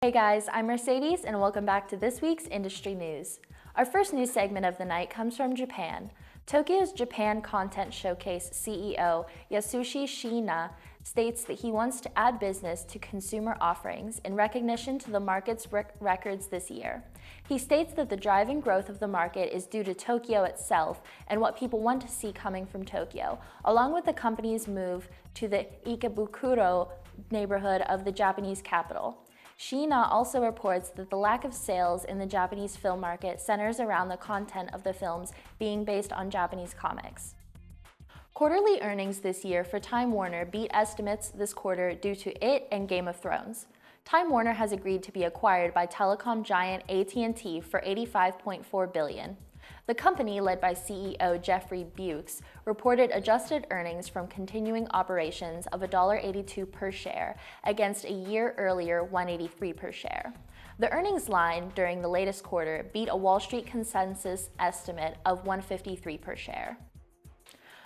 Hey guys, I'm Mercedes and welcome back to this week's industry news. Our first news segment of the night comes from Japan. Tokyo's Japan Content Showcase CEO Yasushi Shiina states that he wants to add business to consumer offerings in recognition to the market's records this year. He states that the driving growth of the market is due to Tokyo itself and what people want to see coming from Tokyo, along with the company's move to the Ikebukuro neighborhood of the Japanese capital. Shiina also reports that the lack of sales in the Japanese film market centers around the content of the films being based on Japanese comics. Quarterly earnings this year for Time Warner beat estimates this quarter due to it and Game of Thrones. Time Warner has agreed to be acquired by telecom giant AT&T for $85.4 billion. The company, led by CEO Jeffrey Bukes, reported adjusted earnings from continuing operations of $1.82 per share against a year earlier $1.83 per share. The earnings line during the latest quarter beat a Wall Street consensus estimate of $1.53 per share.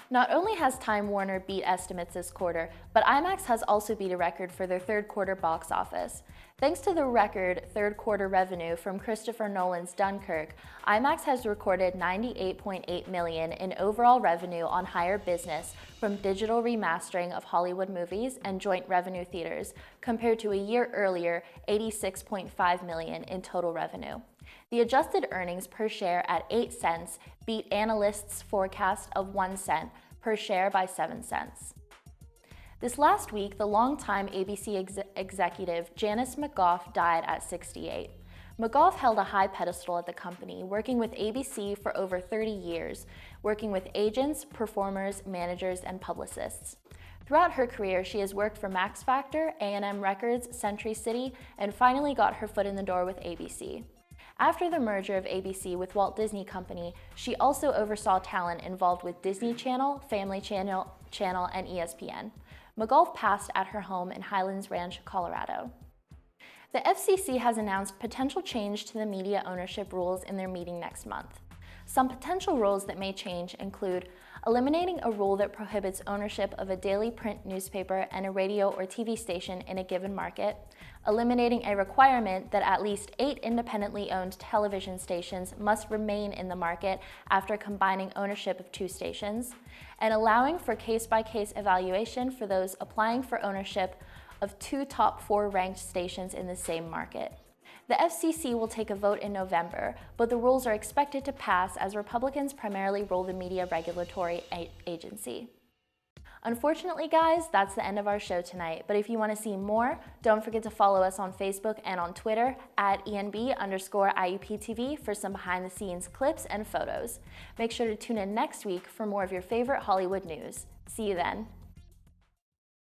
Not only has Time Warner beat estimates this quarter, but IMAX has also beat a record for their third quarter box office. Thanks to the record third quarter revenue from Christopher Nolan's Dunkirk, IMAX has recorded $98.8 million in overall revenue on higher business from digital remastering of Hollywood movies and joint revenue theaters, compared to a year earlier $86.5 million in total revenue. The adjusted earnings per share at 8 cents beat analysts' forecast of 1 cent per share by 7 cents. This last week, the longtime ABC executive Janice McGoff died at 68. McGoff held a high pedestal at the company, working with ABC for over 30 years, working with agents, performers, managers, and publicists. Throughout her career, she has worked for Max Factor, A&M Records, Century City, and finally got her foot in the door with ABC. After the merger of ABC with Walt Disney Company, she also oversaw talent involved with Disney Channel, Family Channel, and ESPN. McGoff passed at her home in Highlands Ranch, Colorado. The FCC has announced potential change to the media ownership rules in their meeting next month. Some potential rules that may change include eliminating a rule that prohibits ownership of a daily print newspaper and a radio or TV station in a given market, eliminating a requirement that at least 8 independently owned television stations must remain in the market after combining ownership of 2 stations, and allowing for case-by-case evaluation for those applying for ownership of 2 top 4 ranked stations in the same market. The FCC will take a vote in November, but the rules are expected to pass as Republicans primarily rule the media regulatory agency. Unfortunately, guys, that's the end of our show tonight, but if you want to see more, don't forget to follow us on Facebook and on Twitter at ENB_IUPTV for some behind-the-scenes clips and photos. Make sure to tune in next week for more of your favorite Hollywood news. See you then.